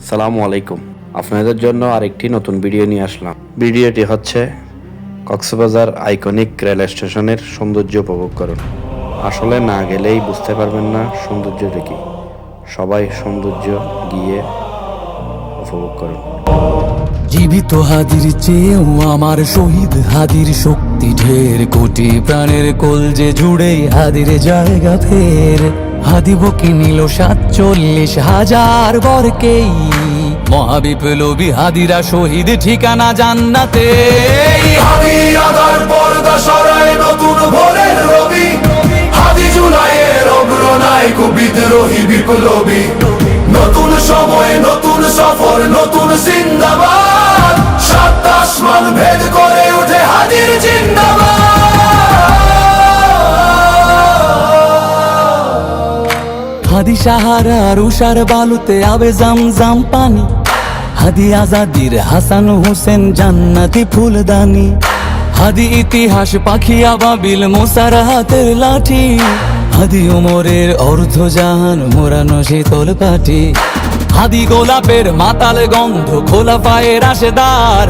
সালামু আলাইকুম। আপনাদের জন্য আরেকটি নতুন ভিডিও নিয়ে আসলাম। ভিডিওটি হচ্ছে কক্সবাজার আইকনিক রেল স্টেশনের সৌন্দর্য উপভোগ করুন। আসলে না গেলেই বুঝতে পারবেন না সৌন্দর্যটা কি। সবাই সৌন্দর্য গিয়ে উপভোগ করুন। জীবিত হাদির চেয়েও আমার শহীদ হাদির শক্তি ঢের, কোটি প্রাণের কলজে জুড়ে হাদির জায়গা ফের। হাদি বকি নিল ৪৭,০০০ বরকেই, মহাবিপ্লবী হাদিরা শহীদ ঠিকানা জান্নাতে। হাদি আধার পর্দা সরায় নতুন ভোরের রবি, হাদি জুলাইয়ের অগ্রনায়ক বিদ্রোহী বিপ্লবী। নতুন সময় নতুন সফর নতুন জিন্দাবাদ, সাত আসমান ভেদ করে উঠে হাদির জিন্দাবাদ। হাদি সাহারার উষার বালুতে আবে জামজাম পানি, হাদি আজাদির হাসান হোসেন জান্নাতি ফুলদানি। হাদি ইতিহাস পাখি আবাবিল মোসার হাতের লাঠি, হাদি ওমরের অর্ধজাহান মোরানো শীতল পাটি। হাদি গোলাপের মাতাল গন্ধ খোলা পায়ের রাশেদার,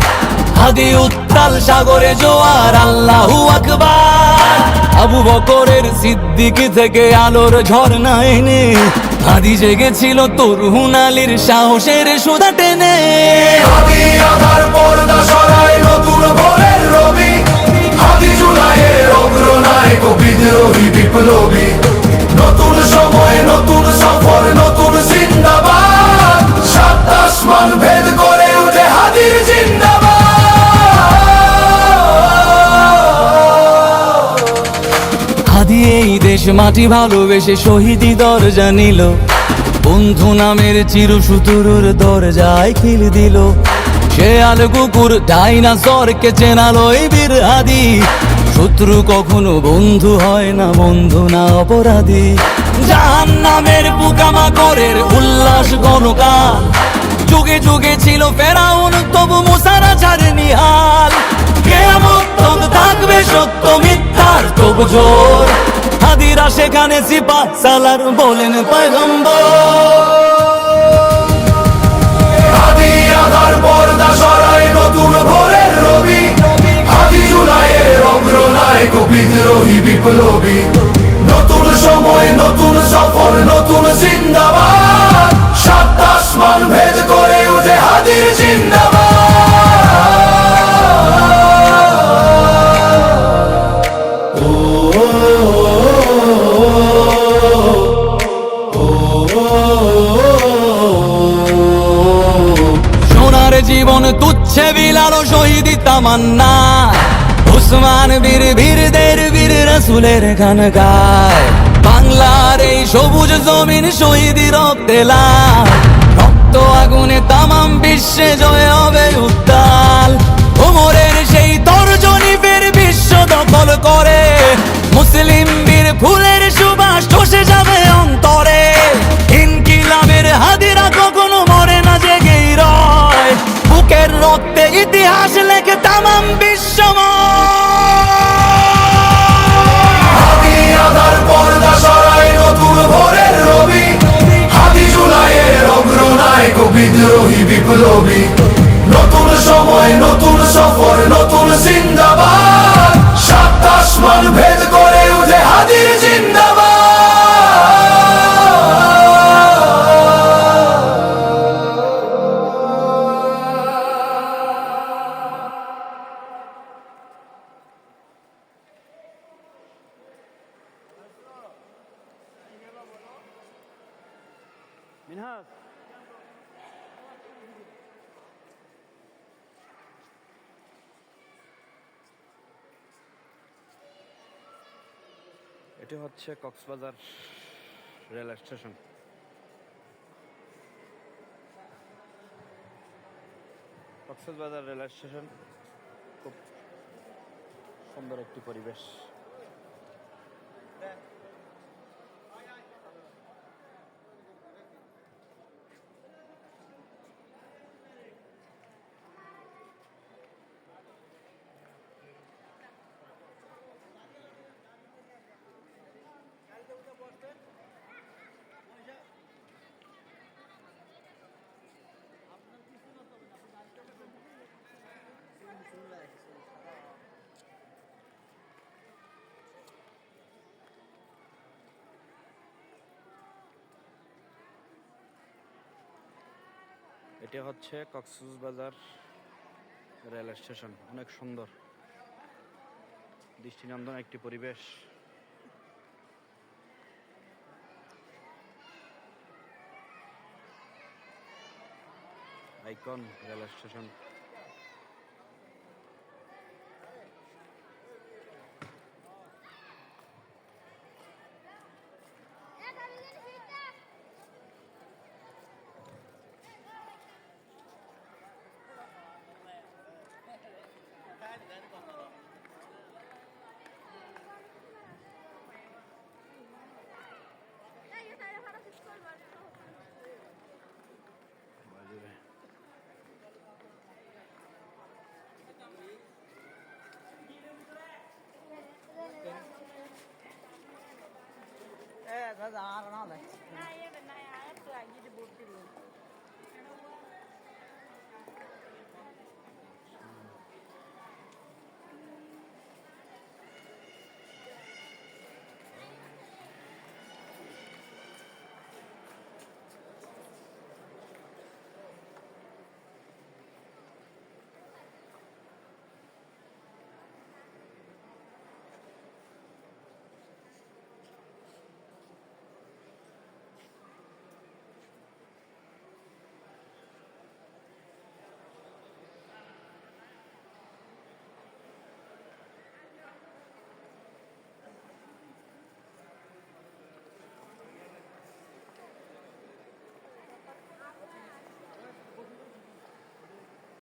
হাদি উত্তাল সাগরে জোয়ার আল্লাহু আকবার। আবু বকরের সিদ্দিক থেকে আলোর ঝর্ণা এনে, হাদি জেগেছিল তরুণ আলীর সাহসের সুধা টেনে। হাদি আধার পর্দা সরায় নতুন ভোরের রবি, হাদি জুলাইয়ের অগ্রনায়ক বিদ্রোহী বিপ্লবী। নতুন সময় নতুন সফর নতুন জিন্দাবাদ, সাত আসমান ভেদ করে উঠে হাদির জিন্দাবাদ। হাদি এই দেশ মাটি ভালোবেসে শহীদি দরজা নিল, বন্ধু নামের চিরসুতুরুর দরজায় খিল দিল। সে আল কুকুর ডাইনাসরকে চেনালো এই বীর হাদি, শত্রু কখনো বন্ধু হয় না, বন্ধু না অপরাধী। জাহান্নামের পোকামাকড়ের উল্লাস গণকাল, যুগে যুগে ছিল ফেরাউন তবু মুসারা ছাড়েনি হাল। কিয়ামত তক থাকবে সত্য মিথ্যার তবু জোর, হাদিরা সেখানে সিপাহ সালার বলেন পয়গম্বর। হাদি আধার পর্দা সরায় নতুন ভোরের রবি, হাদি জুলাইয়ের অগ্রনায়ক বিদ্রোহী বিপ্লবী। নতুন সময় নতুন সফর নতুন জিন্দাবাদ, সাত আসমান ভেদ করে উঠে হাদির জিন্দাবাদ। সোনার জীবন তুচ্ছে বিলালো শহীদি তামান্না, উসমান বীর বীরদের বীর রাসূলের গান গায়। বাংলার এই সবুজ জমিন শহীদি রক্তে লাল, রক্ত আগুনে তামাম বিশ্বে জয় হবে উত্তাল। ওমরের সেই তর্জনী ফের বিশ্ব দখল করে, মুসলিম বীর ফুলের সুবাস চষে যাবে অন্তরে। ইনকিলাবের হাদিরা কখনো মরে না, জেগেই রয়, বুকের রক্তে ইতিহাস লেখে তামাম বিশ্বময়। হাদি আধার পর্দা সরায় নতুন ভোরের রবি, হাদি জুলাইয়ের অগ্রনায়ক বিদ্রোহী বিপ্লবী। নতুন সময় নতুন সফর নতুন জিন্দাবাদ, সাত আসমান ভেদ করে উঠে হাদির জিন্দাবাদ। এটি হচ্ছে Cox's Bazar rail station. Cox's Bazar rail station খুব সুন্দর একটি পরিবেশ। এটা হচ্ছে কক্সবাজার রেল স্টেশন, অনেক সুন্দর দৃষ্টিনন্দন একটি পরিবেশ। Icon rail station.